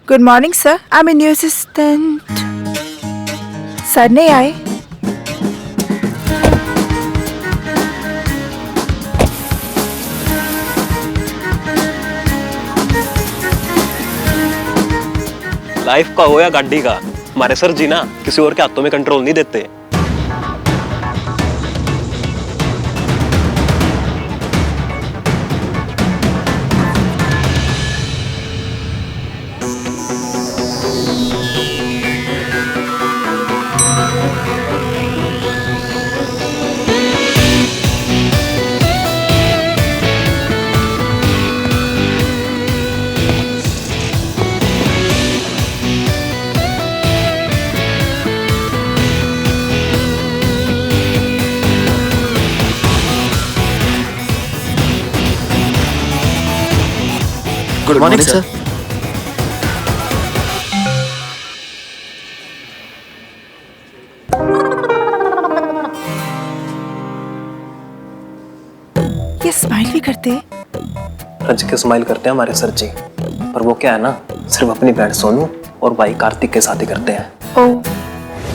Good morning sir, I am new assistant. Sir नहीं आए। Life का हो या गाड़ी का, हमारे सर जी ना किसी और के हाथों में कंट्रोल नहीं देते। Good morning sir. ये स्माइल भी करते हैं। रज के स्माइल करते हैं हमारे सर जी, पर वो क्या है ना, सिर्फ अपनी बहन सोनू और भाई कार्तिक के साथ ही करते हैं। ओह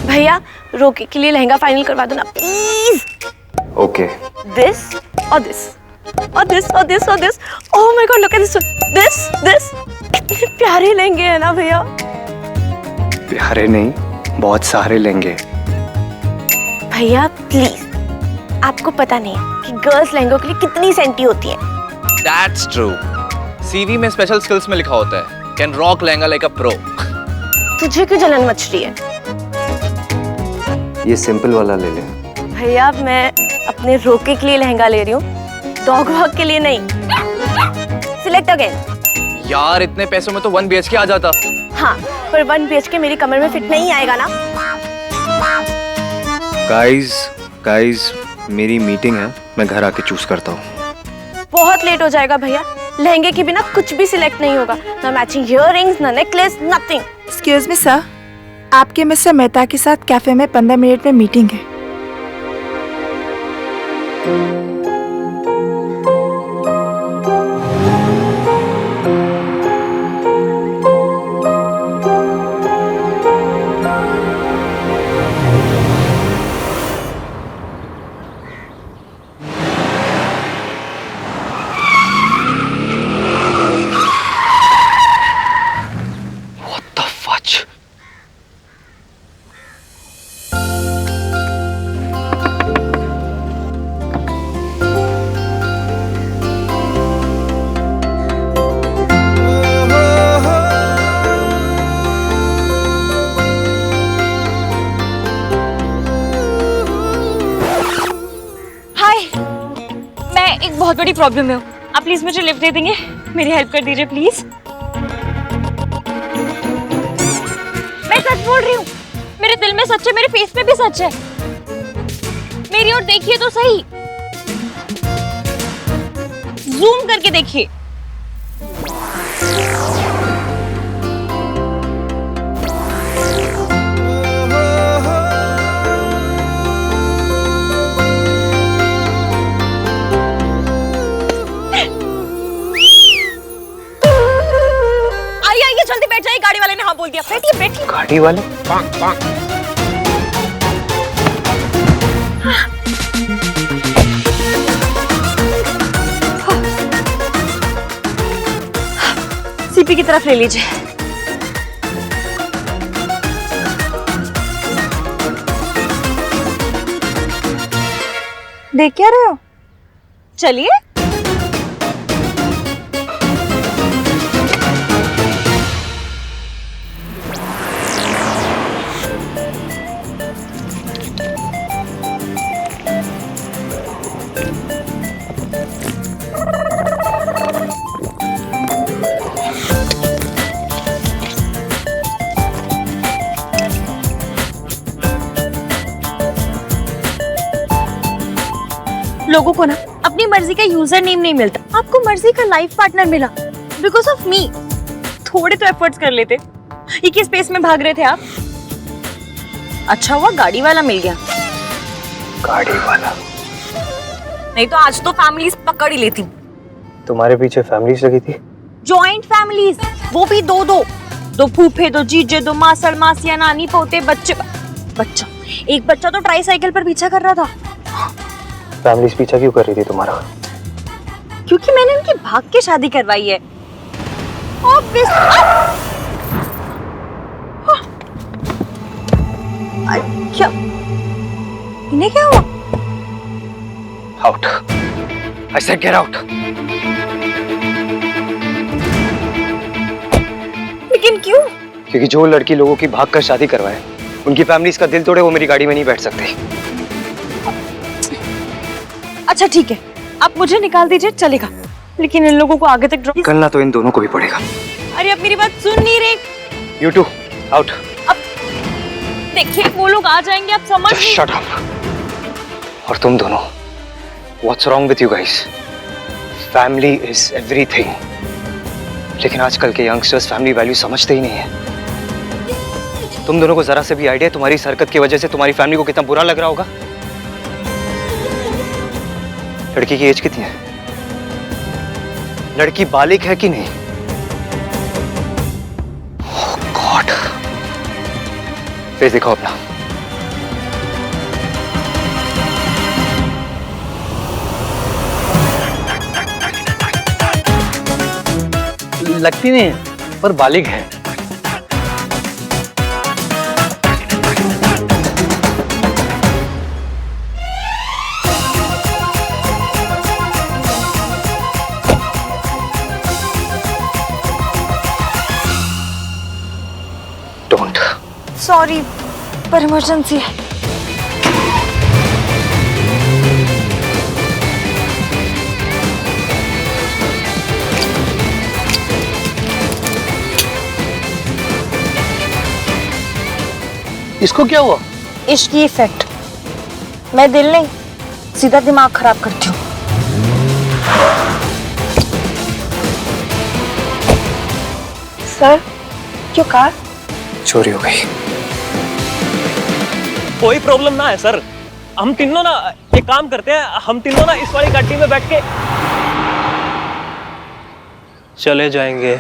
भैया, रोकी के लिए लहंगा फाइनल करवा दो ना प्लीज। ओके। दिस और दिस और दिस और दिस और this. Oh my God, look at this this. कितने प्यारे लहंगे हैं ना भैया। प्यारे नहीं, बहुत सारे लेंगे। भैया प्लीज, आपको पता नहीं कि गर्ल्स लहंगों के लिए कितनी सेंटी होती है। That's true. CV में स्पेशल स्किल्स में लिखा होता है can rock lehenga like a pro. तुझे क्यों जलन मच रही है? ये सिंपल वाला ले ले। भैया मैं अपने रोके के लिए लहंगा ले रही हूँ, डॉग वॉक के लिए नहीं। Select again. यार इतने पैसों में तो 1 BHK आ जाता। हाँ, पर 1 BHK मेरी कमर में फिट नहीं आएगा ना। गाइस मेरी मीटिंग है, मैं घर आके चूज करता हूँ। बहुत लेट हो जाएगा भैया, लहंगे के बिना कुछ भी सिलेक्ट नहीं होगा। ना मैचिंग इयररिंग्स, ना necklace, nothing. Excuse me sir, आपके मिस्टर मेहता के साथ कैफे में 15 मिनट में मीटिंग है। एक बहुत बड़ी प्रॉब्लम में हूँ, आप प्लीज मुझे लिफ्ट दे देंगे? मेरी हेल्प कर दीजिए प्लीज। मैं सच बोल रही हूँ, मेरे दिल में सच है, मेरे फेस में भी सच है। मेरी ओर देखिए तो सही, जूम करके देखिए। जल्दी बैठ जाइए, गाड़ी वाले ने हाँ बोल दिया। बैठिए बैठिए। गाड़ी वाले? सीपी की तरफ ले लीजिए। देख क्या रहे हो? चलिए। लोगों को ना अपनी मर्जी का यूजर नेम नहीं मिलता, आपको मर्जी का लाइफ पार्टनर मिला बिकॉज ऑफ मी। थोड़े तो एफर्ट्स कर लेते। ये किस स्पेस में भाग रहे थे आप? अच्छा हुआ गाड़ी वाला मिल गया। गाड़ी वाला? नहीं तो आज तो फैमिलीज पकड़ ही लेती। तुम्हारे पीछे फैमिलीज लगी थी? जॉइंट फैमिलीज, वो भी 2-2। दो फूफे, दो जीजे, दो मासड़ मासिया, नानी पोते, बच्चे। बच्चा, एक बच्चा तो ट्राईसाइकिल पर पीछा कर रहा था। फैमिली पीछा क्यों कर रही थी तुम्हारा? क्योंकि मैंने उनकी भाग के शादी करवाई है। क्या इन्हें क्या हुआ? Out, I said get out. लेकिन क्यों? क्योंकि जो लड़की लोगों की भाग कर शादी करवाए, उनकी फैमिलीज का दिल तोड़े, वो मेरी गाड़ी में नहीं बैठ सकती। अच्छा ठीक है, आप मुझे निकाल दीजिए, चलेगा, लेकिन इन लोगों को आगे तक ड्रॉप। निकलना तो इन दोनों को भी पड़ेगा। अरे अब मेरी बात सुन नहीं रहे। You too, out. अब देखिए वो लोग आ जाएंगे, आप समझ नहीं। Shut up. और तुम दोनों, what's wrong with you guys? Family is everything. लेकिन आजकल के यंगस्टर्स फैमिली वैल्यू समझते ही नहीं है। तुम दोनों को जरा से भी आइडिया तुम्हारी इस हरकत की वजह से तुम्हारी फैमिली को कितना बुरा लग रहा होगा? लड़की की एज कितनी है? लड़की बालिग है कि नहीं? Oh God. फेस दिखाओ अपना। लगती नहीं है पर बालिग है। Don't. सॉरी, पर इमरजेंसी है। इसको क्या हुआ? इश्क की इफेक्ट। मैं दिल नहीं, सीधा दिमाग खराब करती हूँ। सर, क्यों कार? चोरी हो गई। कोई प्रॉब्लम ना है सर, हम तीनों ना एक काम करते हैं, हम तीनों ना इस वाली गाड़ी में बैठ के चले जाएंगे।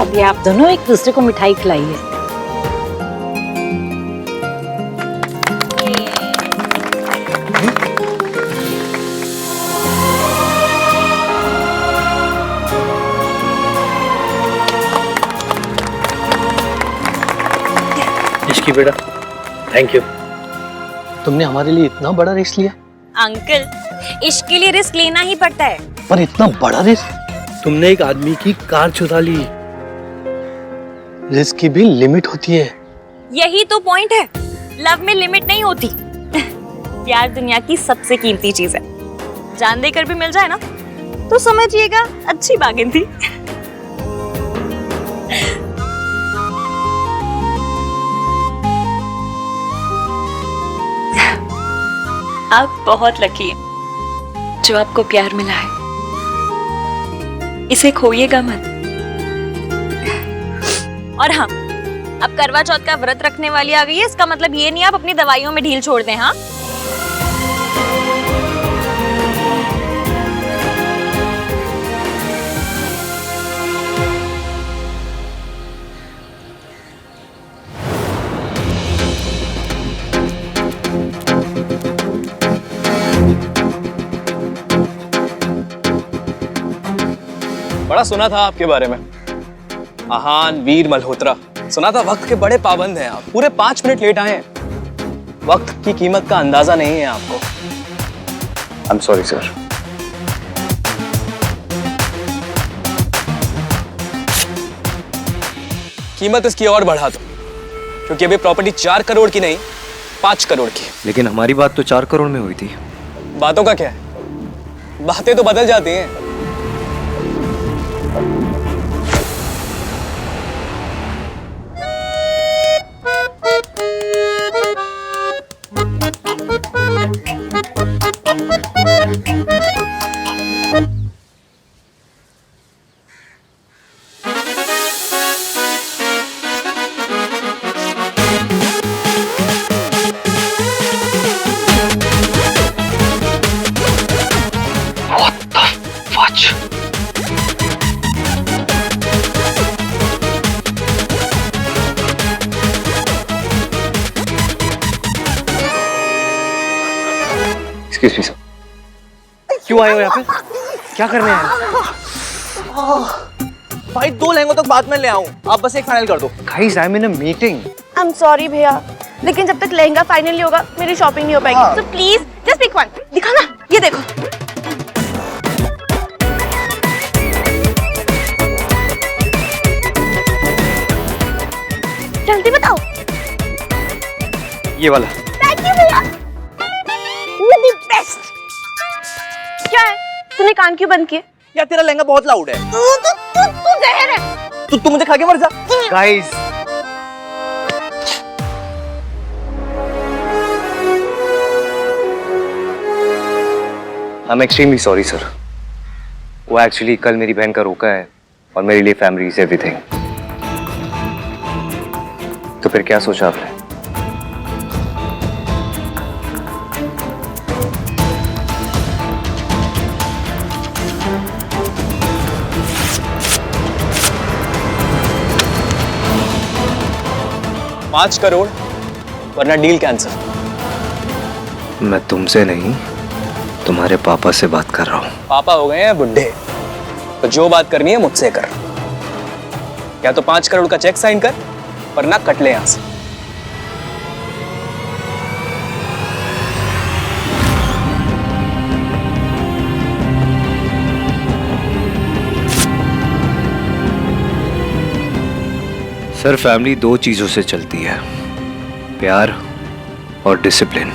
अभी आप दोनों एक दूसरे को मिठाई खिलाइए। इसकी बेटा, थैंक यू। तुमने हमारे लिए इतना बड़ा रिस्क लिया। अंकल, इश्क के लिए रिस्क लेना ही पड़ता है। पर इतना बड़ा रिस्क? तुमने एक आदमी की कार चुरा ली। रिस्क की भी लिमिट होती है। यही तो पॉइंट है, लव में लिमिट नहीं होती। प्यार दुनिया की सबसे कीमती चीज है, जान देकर भी मिल जाए ना तो समझिएगा अच्छी बार्गेन थी। आप बहुत लकी हैं जो आपको प्यार मिला है, इसे खोइएगा मत। और हाँ, अब करवा चौथ का व्रत रखने वाली आ गई है, इसका मतलब ये नहीं आप अपनी दवाइयों में ढील छोड़ दें। हाँ, बड़ा सुना था आपके बारे में, आहान वीर मल्होत्रा। सुना था वक्त के बड़े पाबंद हैं आप, पूरे 5 मिनट लेट आए हैं। वक्त की कीमत का अंदाजा नहीं है आपको। I'm sorry, sir. कीमत इसकी और बढ़ा दो, क्योंकि अभी प्रॉपर्टी 4 करोड़ की नहीं 5 करोड़ की है। लेकिन हमारी बात तो 4 करोड़ में हुई थी। बातों का क्या है, बातें तो बदल जाती हैं। एक्सक्यूज मी सर, क्यों आए हो यहाँ पे? क्या करने आए हो? भाई 2 लहंगों तक बाद में ले आऊं, आप बस एक फाइनल कर दो। Guys, I'm in a meeting. I am sorry भैया, लेकिन जब तक लहंगा फाइनल नहीं होगा मेरी शॉपिंग नहीं हो पाएगी। So please just pick one. दिखा ना, ये देखो। जल्दी बताओ। ये वाला। थैंक यू भैया, यू द बेस्ट। क्या है, तूने कान क्यों बंद किए? यार तेरा लहंगा बहुत लाउड है। तू जहर है। तू मुझे खा के मर जा। Guys. I'm extremely sorry, sir. वो एक्चुअली कल मेरी बहन का रोका है और मेरे लिए फैमिली इज एवरीथिंग। तो फिर क्या सोचा आपने? $5 करोड़ वरना डील कैंसिल। मैं तुमसे नहीं, तुम्हारे पापा से बात कर रहा हूँ। पापा हो गए हैं बुढ़े, तो जो बात करनी है मुझसे कर। या तो 5 करोड़ का चेक साइन कर वरना कट ले यहां से। सर, फैमिली 2 चीजों से चलती है, प्यार और डिसिप्लिन।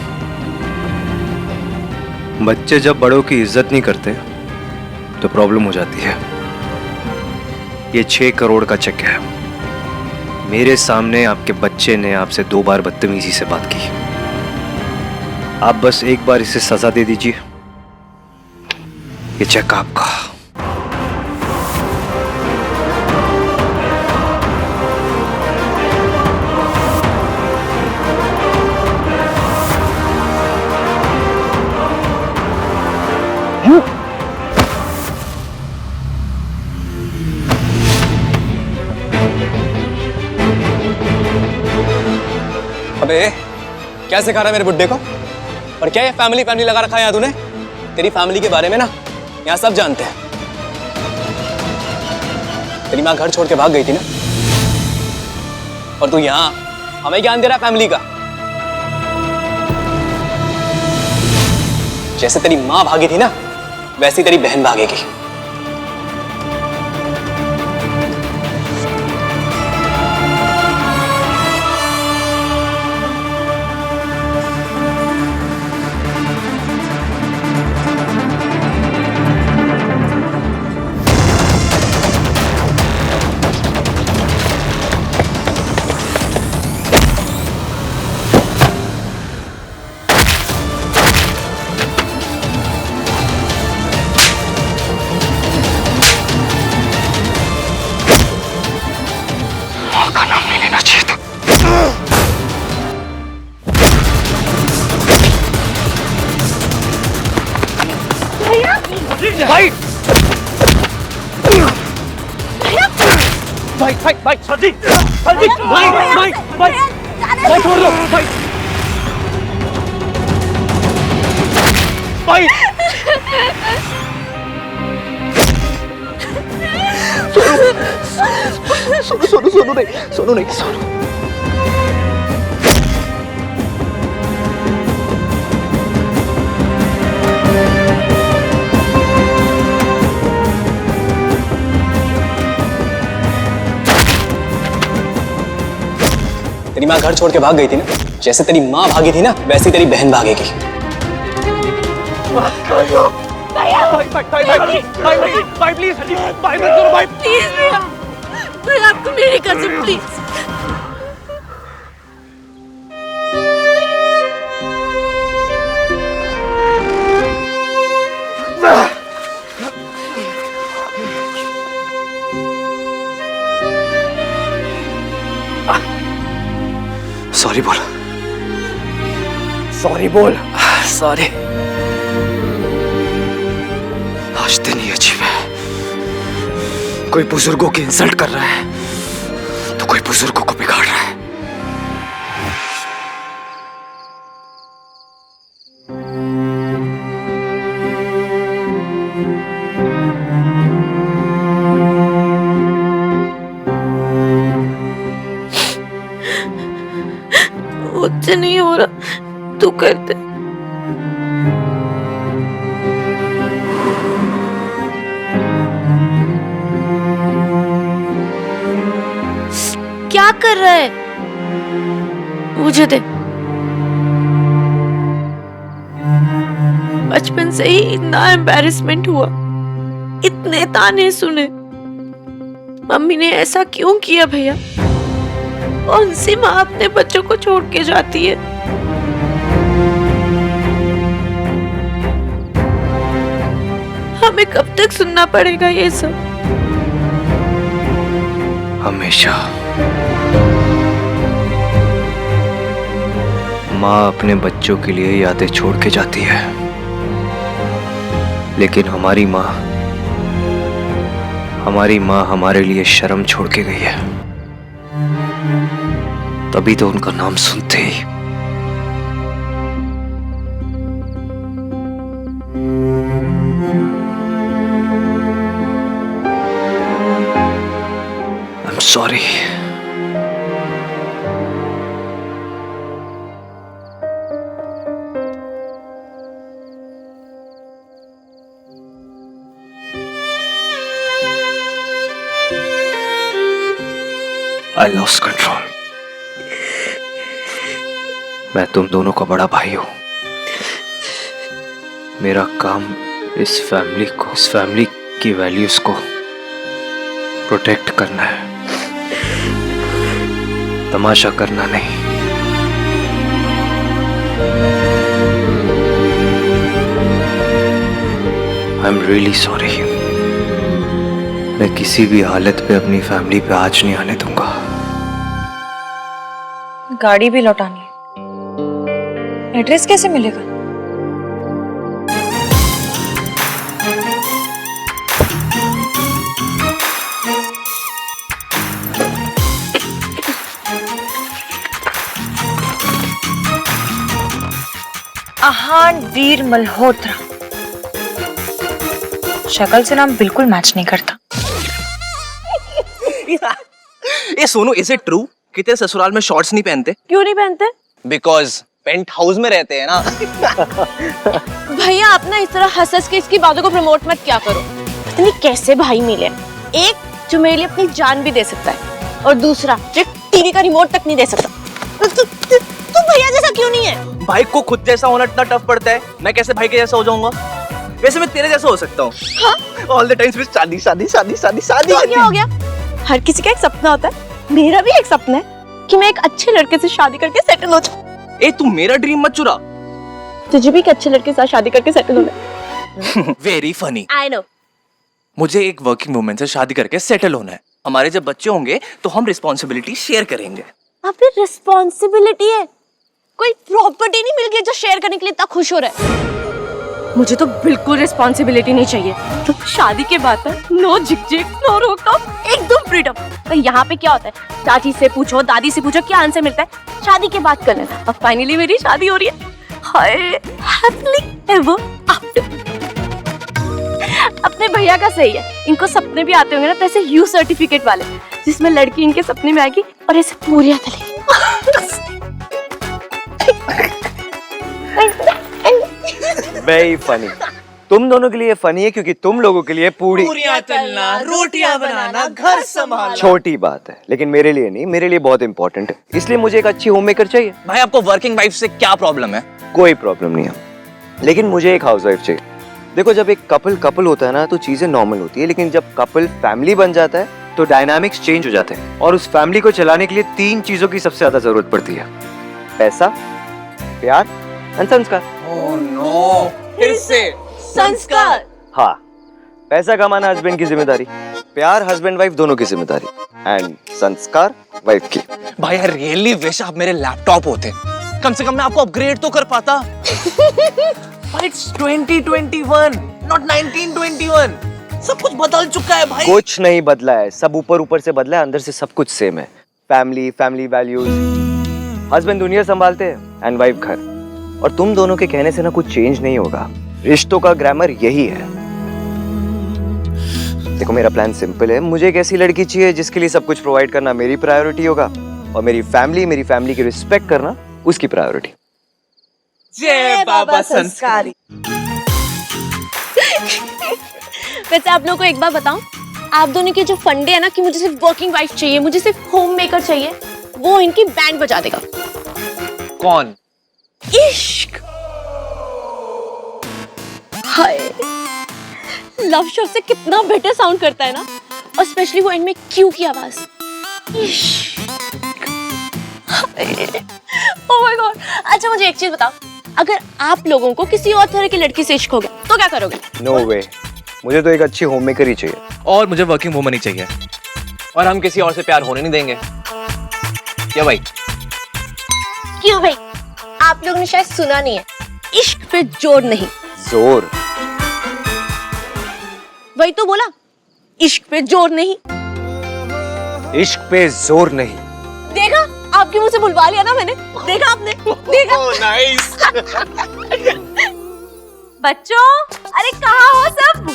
बच्चे जब बड़ों की इज्जत नहीं करते तो प्रॉब्लम हो जाती है। ये 6 करोड़ का चेक है। मेरे सामने आपके बच्चे ने आपसे 2 बार बदतमीजी से बात की। आप बस एक बार इसे सजा दे दीजिए, ये चेक आपका। अबे क्या सिखा रहा है मेरे बुड्ढे को? और क्या ये फैमिली फैमिली लगा रखा है यहाँ तूने? तेरी फैमिली के बारे में ना यहाँ सब जानते हैं। तेरी माँ घर छोड़ के भाग गई थी ना, और तू यहाँ हमें ज्ञान दे रहा है फैमिली का। जैसे तेरी माँ भागी थी ना, वैसी तेरी बहन भागेगी। का नाम नहीं लेना चाहिए था। भाई भाई भाई भाई सर जी, सर जी, भाई भाई भाई भाई छोड़ दो भाई भाई। सोनू नहीं। तेरी माँ घर छोड़ के भाग गई थी ना, जैसे तेरी माँ भागी थी ना, वैसे तेरी बहन भागेगी। भाई प्लीज, भाई मत करो भाई, प्लीज भैया, मैं आपको मेरी कसम, प्लीज। सॉरी बोल, सॉरी बोल। सॉरी। आज दिन ही अजीब है। कोई बुजुर्गों की इंसल्ट कर रहा है तो कोई बुजुर्गों को बिगाड़ रहा है। करते। क्या कर रहा है? मुझे दे। बचपन से ही इतना एम्बैरेसमेंट हुआ, इतने ताने सुने। मम्मी ने ऐसा क्यों किया भैया? कौन सी माँ अपने बच्चों को छोड़ के जाती है? हमें कब तक सुनना पड़ेगा ये सब? हमेशा। माँ अपने बच्चों के लिए यादें छोड़ के जाती है, लेकिन हमारी माँ हमारे लिए शर्म छोड़ के गई है। तभी तो उनका नाम सुनते ही I'm sorry. I lost control. मैं तुम दोनों का बड़ा भाई हूं। मेरा काम इस फैमिली की वैल्यूज को प्रोटेक्ट करना है, तमाशा करना नहीं। I am really sorry. मैं किसी भी हालत पे अपनी फैमिली पे आँच नहीं आने दूंगा। गाड़ी भी लौटानी है, एड्रेस कैसे मिलेगा? आहान वीर मल्होत्रा। शक्ल से नाम बिल्कुल मैच नहीं करता। ये सोनू, इज इट ट्रू कि तेरे ससुराल में शॉर्ट्स नहीं पहनते? क्यों नहीं पहनते? बिकॉज पेंट हाउस में रहते हैं ना। भैया आप ना इस तरह हंस हंस के इसकी बातों को प्रमोट मत क्या करो। पता नहीं कैसे भाई मिले, एक जो मेरे लिए अपनी जान भी दे सकता है और दूसरा जो टीवी का रिमोट तक नहीं दे सकता। तू भैया जैसा क्यों नहीं है? भाई को खुद जैसा होना इतना टफ पड़ता है, मैं कैसे भाई के जैसा हो जाऊंगा? वैसे मैं तेरे जैसा हो सकता हूँ। ऑल द टाइम्स शादी शादी शादी शादी शादी। हो गया। हर किसी का एक सपना होता है, मेरा भी एक सपना है कि मैं एक अच्छे लड़के से शादी करके सेटल हो जाऊं। ए तू मेरा ड्रीम मत चुरा। तुझे भी एक अच्छे लड़के के साथ शादी करके सेटल होना है। Very funny. I know. मुझे एक वर्किंग वुमन से शादी करके सेटल होना है। हमारे जब बच्चे होंगे तो हम रिस्पॉन्सिबिलिटी शेयर करेंगे। आपकी रिस्पॉन्सिबिलिटी है, कोई प्रॉपर्टी नहीं मिल गई जो शेयर करने के लिए इतना खुश हो रहा है। मुझे तो बिल्कुल रिस्पॉन्सिबिलिटी नहीं चाहिए। तो शादी के बाद नो झिकझिक, नो रोक-टोक, एकदम फ्रीडम। तो यहाँ पे क्या होता है, चाची से पूछो, दादी से पूछो, क्या आंसर मिलता है? शादी के बाद कर लेना। अब फाइनली मेरी शादी हो रही है। हाय हैप्पीली एवर आफ्टर। अपने भैया का सही है, इनको सपने भी आते होंगे ना, ऐसे यू सर्टिफिकेट वाले जिसमें लड़की इनके सपने में आएगी और ऐसे पूरी चलेगी। Very funny. तुम दोनों के लिए फनी है क्योंकि तुम लोगों के लिए पूरियां तलना, रोटियां बनाना, घर संभालना छोटी बात है, लेकिन मेरे लिए नहीं, मेरे लिए बहुत इंपॉर्टेंट है। इसलिए मुझे एक अच्छी होममेकर चाहिए। भाई आपको वर्किंग वाइफ से क्या प्रॉब्लम है? कोई प्रॉब्लम नहीं है, लेकिन मुझे एक हाउसवाइफ चाहिए। देखो, जब एक कपल होता है ना तो चीजें नॉर्मल होती है, लेकिन जब कपल फैमिली बन जाता है तो डायनामिक्स चेंज हो जाते हैं। और उस फैमिली को चलाने के लिए 3 चीजों की सबसे ज्यादा जरूरत पड़ती है: पैसा, प्यार एंड संस्कार। ओह नो, फिर से संस्कार। हाँ, पैसा कमाना हस्बैंड की जिम्मेदारी, प्यार हस्बैंड वाइफ दोनों की जिम्मेदारी, एंड संस्कार वाइफ की। भाई आई रियली विश आप मेरे लैपटॉप होते, कम से कम मैं आपको अपग्रेड तो कर पाता। भाई इट्स 2021 नॉट 1921। सब कुछ बदल चुका है भाई। कुछ नहीं बदला है, सब ऊपर ऊपर से बदला है, अंदर से सब कुछ सेम है। फैमिली वैल्यूज, हस्बैंड दुनिया संभालते हैं एंड वाइफ घर। और तुम दोनों के कहने से ना कुछ चेंज नहीं होगा। रिश्तों का ग्रामर यही है। देखो, मेरा प्लान सिंपल है। मुझे एक ऐसी लड़की चाहिए जिसके लिए सब कुछ प्रोवाइड करना मेरी प्रायोरिटी होगा और मेरी फैमिली की रिस्पेक्ट करना उसकी प्रायोरिटी। जय बाबा संस्कारी। वैसे आप लोगों को एक बात बताऊं, आप दोनों के जो फंडे है ना कि मुझे सिर्फ वर्किंग वाइफ चाहिए, मुझे सिर्फ होम मेकर चाहिए, वो इनकी बैंड बजा देगा। कौन? इश्क। हाय, लव शब्द से कितना बेटर साउंड करता है ना, और स्पेशली वो इनमें क्यू की आवाज। इश्क। Oh my God. अच्छा मुझे एक चीज बताओ, अगर आप लोगों को किसी और तरह की लड़की से इश्क हो गया तो क्या करोगे? नो वे, मुझे तो एक अच्छी होम मेकर ही चाहिए। और मुझे वर्किंग वुमन ही चाहिए। और हम किसी और से प्यार होने नहीं देंगे। क्या भाई? क्यों भाई? आप लोगों ने शायद सुना नहीं है, इश्क पे जोर नहीं, जोर। वही तो बोला, इश्क पे जोर नहीं। इश्क पे जोर नहीं। देखा, आपके मुंह से बुलवा लिया ना मैंने। देखा आपने? देखा? नाइस। बच्चों, अरे कहाँ हो सब?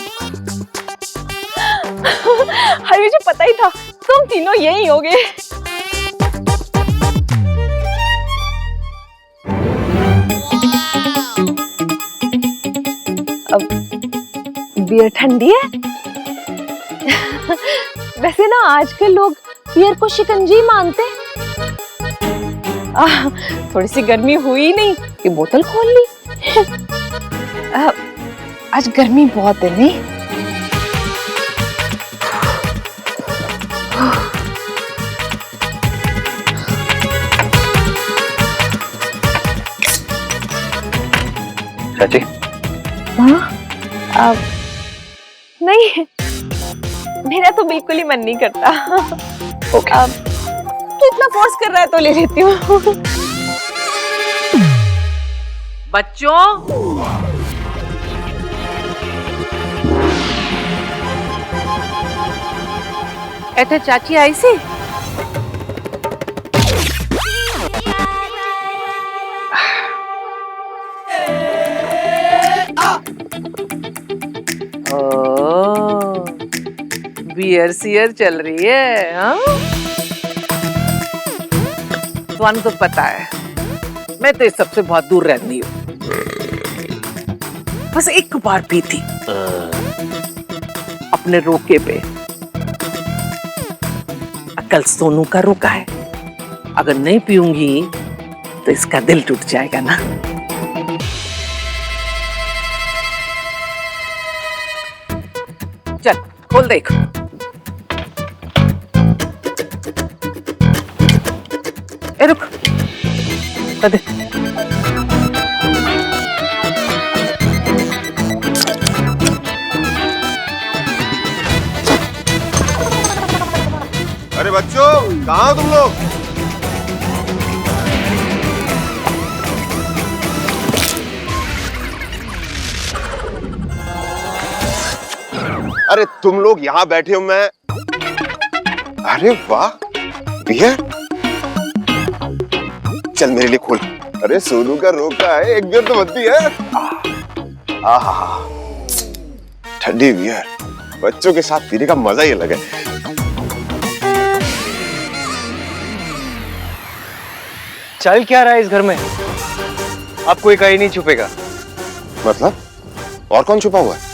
अरे मुझे पता ही था तुम तीनों यही होगे। अब बियर ठंडी है। वैसे ना आजकल लोग बियर को शिकंजी मानते हैं। थोड़ी सी गर्मी हुई नहीं कि बोतल खोल ली। आज गर्मी बहुत है नहीं? चाची। हाँ, नहीं, मेरा तो बिल्कुल ही मन नहीं करता। ओके। तू इतना फोर्स कर रहा है तो ले लेती हूँ। बच्चों, ऐसे चाची आई सी। बियर सियर चल रही है। हाँ, तुम तो पता है मैं तो इस सबसे बहुत दूर रहती हूँ। बस एक बार पी थी अपने रोके पे। कल सोनू का रोका है, अगर नहीं पीऊंगी तो इसका दिल टूट जाएगा ना। चल खोल देख। ए रुक, दे। अरे बच्चों, कहाँ हो तुम लोग? अरे तुम लोग यहाँ बैठे हो, मैं। अरे वाह, बियर। चल मेरे लिए खोल। अरे सोनू का रोका है, एक बियर तो बनती है। आहा, ठंडी बियर बच्चों के साथ पीने का मजा ही अलग है। चल क्या रहा है इस घर में? अब कोई कहीं नहीं छुपेगा। मतलब? और कौन छुपा हुआ है?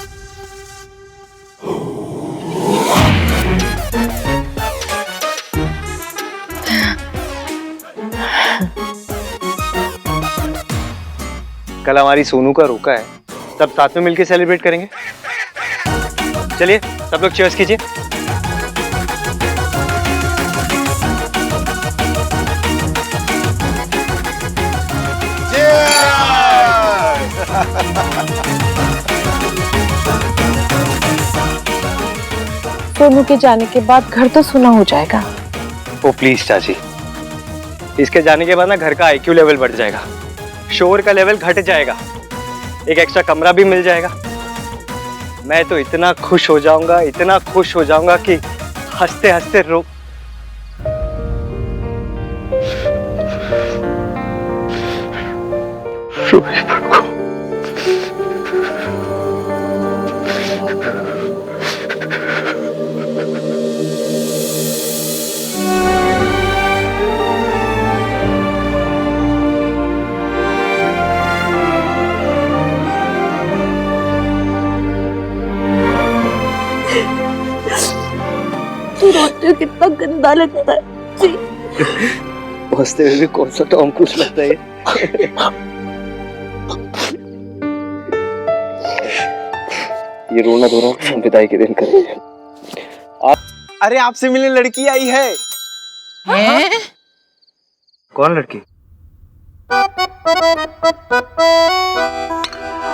कल हमारी सोनू का रोका है, सब साथ में मिलकर सेलिब्रेट करेंगे। चलिए सब लोग चीयर्स कीजिए। सोनू के जाने के बाद घर तो सुना हो जाएगा। ओ प्लीज चाची, इसके जाने के बाद ना घर का आईक्यू लेवल बढ़ जाएगा, शोर का लेवल घट जाएगा, एक एक्स्ट्रा कमरा भी मिल जाएगा। मैं तो इतना खुश हो जाऊंगा, इतना खुश हो जाऊंगा कि हंसते हंसते रो। सोचती हूँ कितना गंदा लगता है जी। हंसते हुए भी कौन सा टॉम क्रूज लगता है। ये रोना धोना विदाई के दिन करेंगे। अरे आपसे मिलने लड़की आई है। कौन लड़की?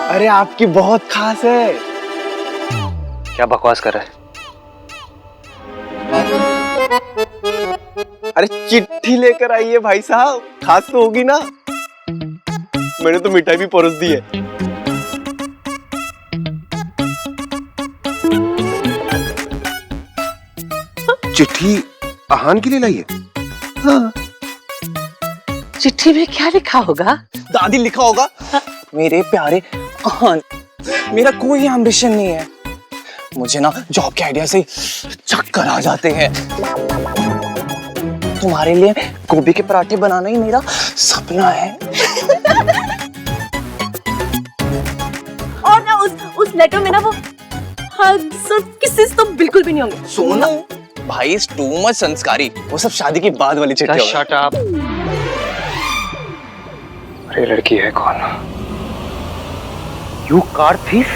अरे आपकी बहुत खास है। क्या बकवास कर रहा है? अरे चिट्ठी लेकर आई है भाई साहब, खास तो होगी ना। मैंने तो मिठाई भी परोस दी है। चिट्ठी आहान के लिए लाई है? चिट्ठी में क्या लिखा होगा? दादी लिखा होगा, मेरे प्यारे आहान, मेरा कोई एम्बिशन नहीं है। मुझे ना जॉब के आइडिया से चक्कर आ जाते हैं। तुम्हारे लिए गोभी के पराठे बनाना ही मेरा सपना है। और ना उस लेटर में ना वो हग्स और किसेस तो बिल्कुल भी नहीं होंगे। सोनू भाई इज टू मच संस्कारी, वो सब शादी की बाद वाली चिट्ठी होगी। Shut up. अरे लड़की है कौन? You car thief?